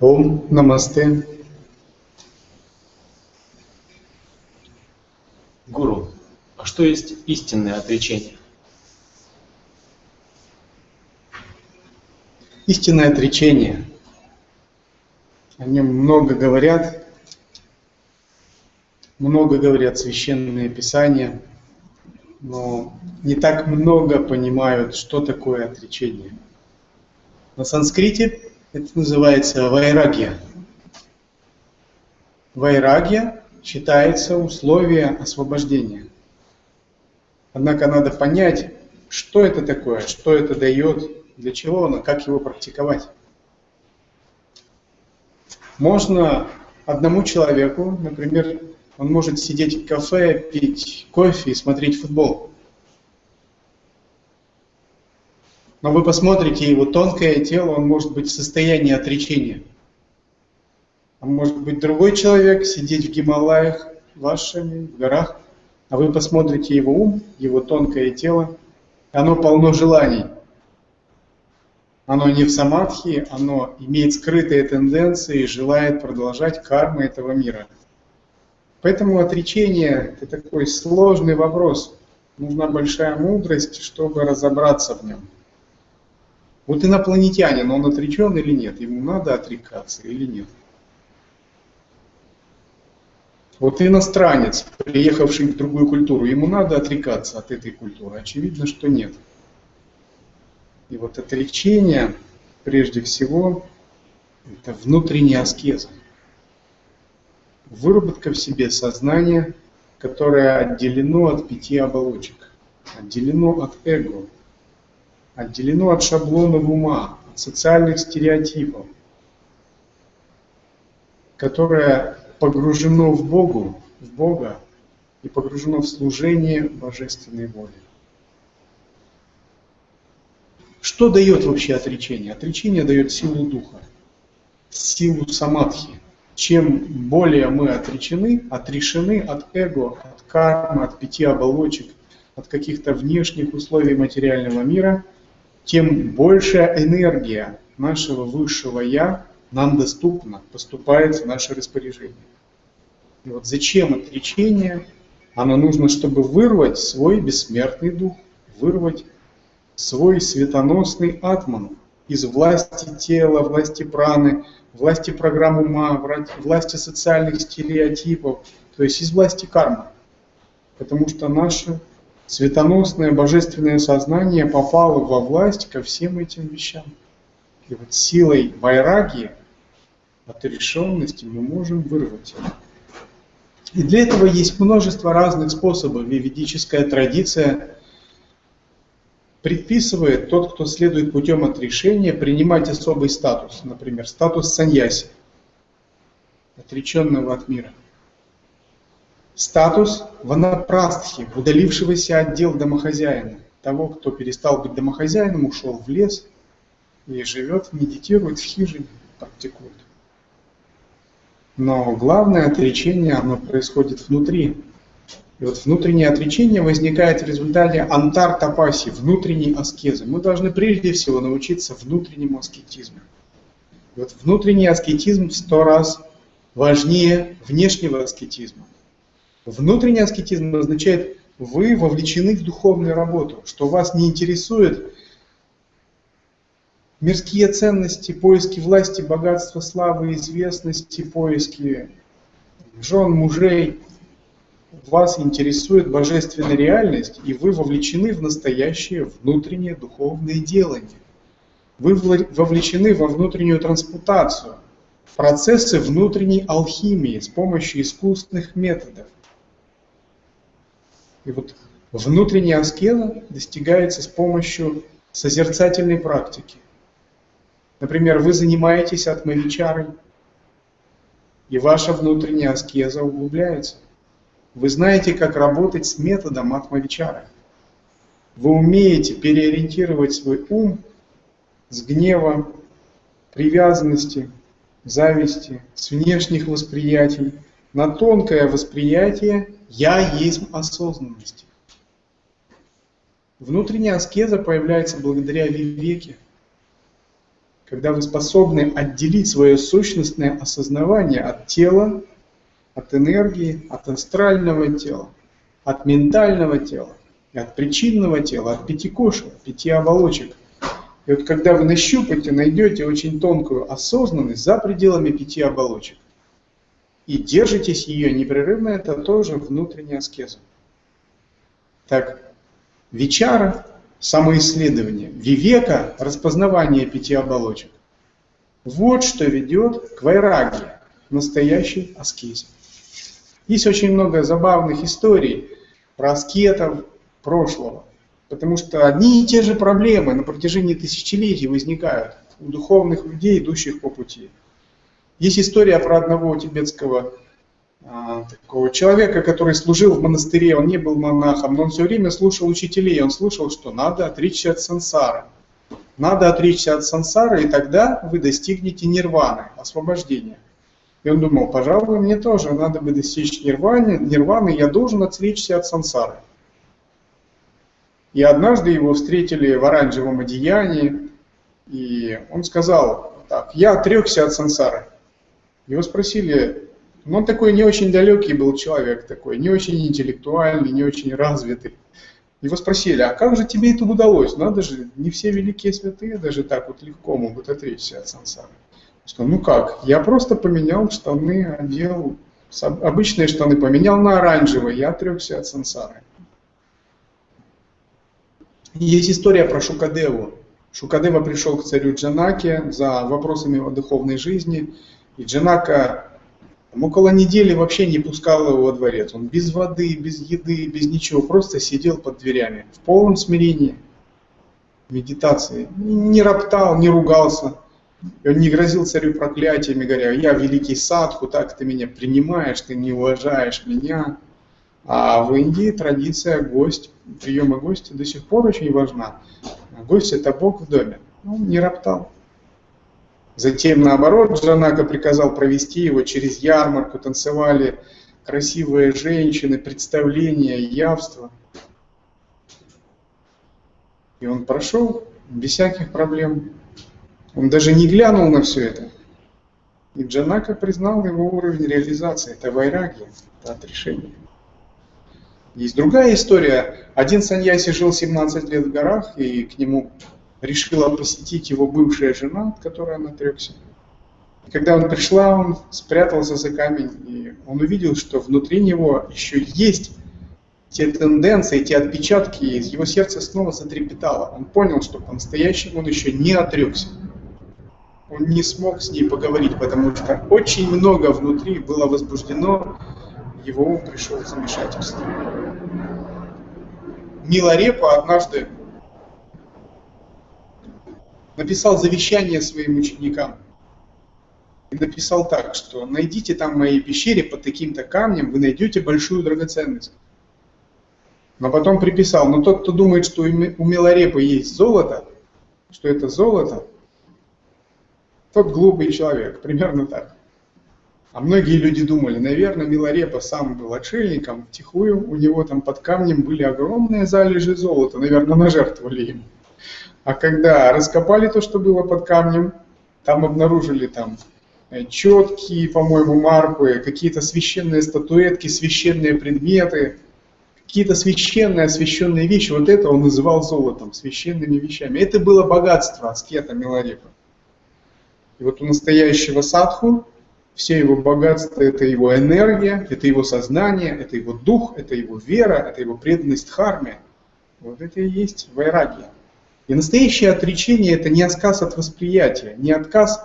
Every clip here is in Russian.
Ом намасте. Гуру, а что есть истинное отречение? Истинное отречение. О нем много говорят священные писания, но не так много понимают, что такое отречение. На санскрите это называется вайрагья. Вайрагья считается условие освобождения. Однако надо понять, что это такое, что это дает, для чего оно, как его практиковать. Можно одному человеку, например, он может сидеть в кафе, пить кофе и смотреть футбол. Но вы посмотрите его тонкое тело, он может быть в состоянии отречения. А может быть другой человек сидеть в Гималаях, в Ашраме, в горах, а вы посмотрите его ум, его тонкое тело, оно полно желаний. Оно не в самадхи, оно имеет скрытые тенденции и желает продолжать карму этого мира. Поэтому отречение – это такой сложный вопрос. Нужна большая мудрость, чтобы разобраться в нем. Вот инопланетянин, он отречен или нет? Ему надо отрекаться или нет? Вот иностранец, приехавший в другую культуру, ему надо отрекаться от этой культуры? Очевидно, что нет. И вот отречение, прежде всего, это внутренняя аскеза. Выработка в себе сознания, которое отделено от 5 оболочек, отделено от эго, отделено от шаблонов ума, от социальных стереотипов, которое погружено в Бога и погружено в служение божественной воли. Что дает вообще отречение? Отречение дает силу духа, силу самадхи. Чем более мы отрешены от эго, от кармы, от 5 оболочек, от каких-то внешних условий материального мира, тем большая энергия нашего высшего Я нам доступна, поступает в наше распоряжение. И вот зачем отречение? Оно нужно, чтобы вырвать свой бессмертный дух, вырвать свой светоносный атман из власти тела, власти праны, власти программ ума, власти социальных стереотипов, то есть из власти кармы. Потому что наше светоносное божественное сознание попало во власть ко всем этим вещам. И вот силой вайрагьи, отрешенности, мы можем вырвать это. И для этого есть множество разных способов. И ведическая традиция предписывает тот, кто следует путем отрешения, принимать особый статус, например, статус саньяси, отреченного от мира. Статус ванапрастхи, удалившегося от дел домохозяина, того, кто перестал быть домохозяином, ушел в лес и живет, медитирует в хижине, практикует. Но главное отречение, оно происходит внутри. И вот внутреннее отречение возникает в результате антар-тапаси, внутренней аскезы. Мы должны прежде всего научиться внутреннему аскетизму. И вот внутренний аскетизм в 100 раз важнее внешнего аскетизма. Внутренний аскетизм означает, вы вовлечены в духовную работу, что вас не интересует мирские ценности, поиски власти, богатства, славы, известности, поиски жен, мужей. Вас интересует божественная реальность, и вы вовлечены в настоящее внутреннее духовное делание. Вы вовлечены во внутреннюю трансмутацию, в процессы внутренней алхимии с помощью искусственных методов. И вот внутренняя аскеза достигается с помощью созерцательной практики. Например, вы занимаетесь атмавичарой, и ваша внутренняя аскеза углубляется. Вы знаете, как работать с методом атмавичары. Вы умеете переориентировать свой ум с гнева, привязанности, зависти, с внешних восприятий на тонкое восприятие «я есть осознанности». Внутренняя аскеза появляется благодаря вивеке, когда вы способны отделить свое сущностное осознавание от тела, от энергии, от астрального тела, от ментального тела, и от причинного тела, от 5 кош, от 5 оболочек. И вот когда вы нащупаете, найдете очень тонкую осознанность за пределами 5 оболочек, и держитесь ее непрерывно, это тоже внутренняя аскеза. Так, вичара – самоисследование, вивека – распознавание 5 оболочек. Вот что ведет к вайрагии, настоящей аскезе. Есть очень много забавных историй про аскетов прошлого, потому что одни и те же проблемы на протяжении тысячелетий возникают у духовных людей, идущих по пути. Есть история про одного тибетского такого человека, который служил в монастыре, он не был монахом, но он все время слушал учителей, он слушал, что надо отречься от сансары. Надо отречься от сансары, и тогда вы достигнете нирваны, освобождения. И он думал, пожалуй, мне тоже надо бы достичь нирваны, я должен отречься от сансары. И однажды его встретили в оранжевом одеянии, и он сказал, так, я отрекся от сансары. Его спросили, он такой не очень далекий был человек, такой, не очень интеллектуальный, не очень развитый. Его спросили, а как же тебе это удалось? Надо же, не все великие святые даже так вот легко могут отречься от сансары. Он сказал, ну как, я просто поменял штаны, одел, обычные штаны поменял на оранжевые, я отрекся от сансары. Есть история про Шукадеву. Шукадева пришел к царю Джанаке за вопросами его духовной жизни, и Джанака около недели вообще не пускал его во дворец. Он без воды, без еды, без ничего, просто сидел под дверями, в полном смирении, медитации. Не роптал, не ругался. И он не грозил царю проклятиями, говоря, я великий садху, так ты меня принимаешь, ты не уважаешь меня. А в Индии традиция приема гостя до сих пор очень важна. Гость – это Бог в доме. Он не роптал. Затем, наоборот, Джанака приказал провести его через ярмарку, танцевали красивые женщины, представления, явства. И он прошел без всяких проблем. Он даже не глянул на все это. И Джанака признал его уровень реализации. Это вайрагия, это отрешение. Есть другая история. Один саньяси жил 17 лет в горах, и к нему решила посетить его бывшая жена, от которой он отрекся. И когда он пришла, он спрятался за камень, и он увидел, что внутри него еще есть те тенденции, те отпечатки, и его сердце снова затрепетало. Он понял, что по-настоящему он еще не отрекся. Он не смог с ней поговорить, потому что очень много внутри было возбуждено, его ум пришел в замешательство. Миларепа однажды написал завещание своим ученикам. И написал так, что найдите там в моей пещере под таким-то камнем, вы найдете большую драгоценность. Но потом приписал, но тот, кто думает, что у Миларепы есть золото, что это золото, тот глупый человек, примерно так. А многие люди думали, наверное, Миларепа сам был отшельником, втихую у него там под камнем были огромные залежи золота, наверное, нажертвовали им. А когда раскопали то, что было под камнем, там обнаружили там четки, по-моему, марпы, какие-то священные статуэтки, священные предметы, какие-то священные, освященные вещи. Вот это он называл золотом, священными вещами. Это было богатство аскета Миларепа. И вот у настоящего садху все его богатство – это его энергия, это его сознание, это его дух, это его вера, это его преданность дхарме. Вот это и есть вайрагия. И настоящее отречение – это не отказ от восприятия, не отказ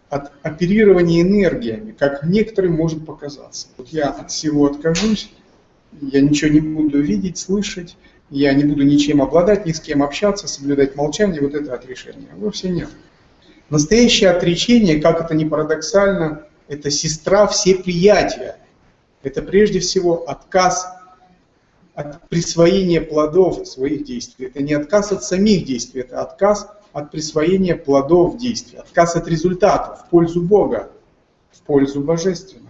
от оперирования энергиями, как некоторым может показаться. Вот я от всего откажусь, я ничего не буду видеть, слышать, я не буду ничем обладать, ни с кем общаться, соблюдать молчание, вот это отрешение. Вовсе нет. Настоящее отречение, как это ни парадоксально, это сестра всеприятия. Это прежде всего отказ от присвоения плодов своих действий. Это не отказ от самих действий, это отказ от присвоения плодов действий. Отказ от результатов в пользу Бога, в пользу Божественного.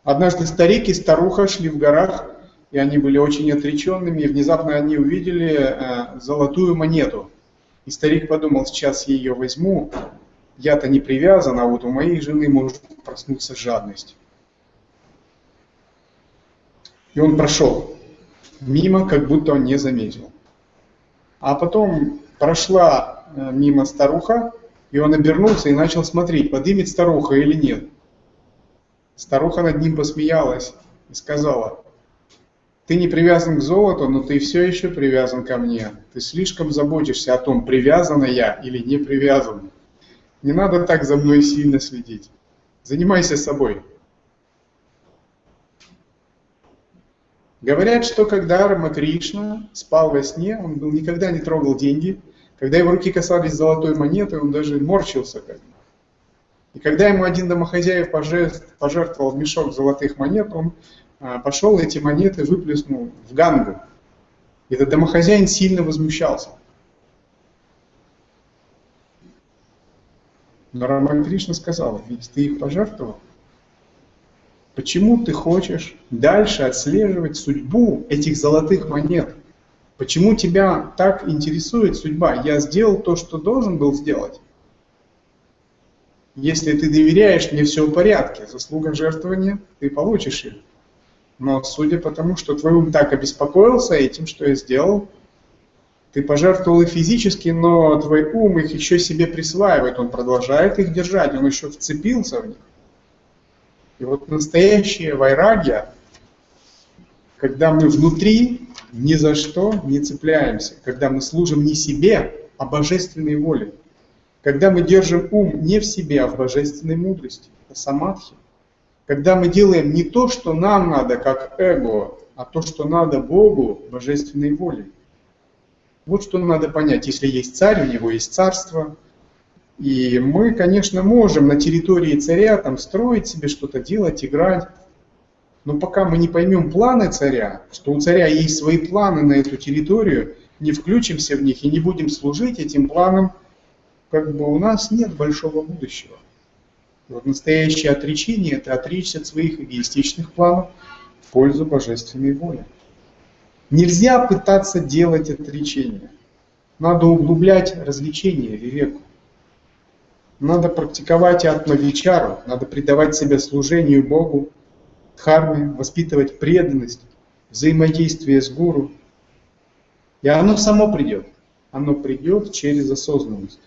Однажды старик и старуха шли в горах, и они были очень отреченными, и внезапно они увидели золотую монету. И старик подумал, сейчас я ее возьму, я-то не привязан, а вот у моей жены может проснуться жадность. И он прошел мимо, как будто он не заметил. А потом прошла мимо старуха, и он обернулся и начал смотреть, подымет старуха или нет. Старуха над ним посмеялась и сказала: ты не привязан к золоту, но ты все еще привязан ко мне. Ты слишком заботишься о том, привязан я или не привязан. Не надо так за мной сильно следить. Занимайся собой. Говорят, что когда Рамакришна спал во сне, он никогда не трогал деньги. Когда его руки касались золотой монеты, он даже морщился. И когда ему один домохозяев пожертвовал мешок золотых монет, он пошел эти монеты выплеснул в Гангу. И этот домохозяин сильно возмущался. Но Рамакришна сказал: ведь ты их пожертвовал. Почему ты хочешь дальше отслеживать судьбу этих золотых монет? Почему тебя так интересует судьба? Я сделал то, что должен был сделать. Если ты доверяешь мне, все в порядке. Заслуга жертвования, ты получишь их. Но судя по тому, что твой ум так обеспокоился этим, что я сделал, ты пожертвовал их физически, но твой ум их еще себе присваивает. Он продолжает их держать, он еще вцепился в них. И вот настоящая вайрагья, когда мы внутри ни за что не цепляемся, когда мы служим не себе, а божественной воле, когда мы держим ум не в себе, а в божественной мудрости, это самадхи, когда мы делаем не то, что нам надо, как эго, а то, что надо Богу, божественной волей. Вот что надо понять. Если есть царь, у него есть царство. И мы, конечно, можем на территории царя там строить себе что-то, делать, играть. Но пока мы не поймем планы царя, что у царя есть свои планы на эту территорию, не включимся в них и не будем служить этим планам, как бы у нас нет большого будущего. И вот настоящее отречение – это отречься от своих эгоистичных планов в пользу божественной воли. Нельзя пытаться делать отречение. Надо углублять развлечение, вивеку. Надо практиковать атма-вичару, надо предавать себя служению Богу, дхарме, воспитывать преданность, взаимодействие с гуру. И оно само придет. Оно придет через осознанность.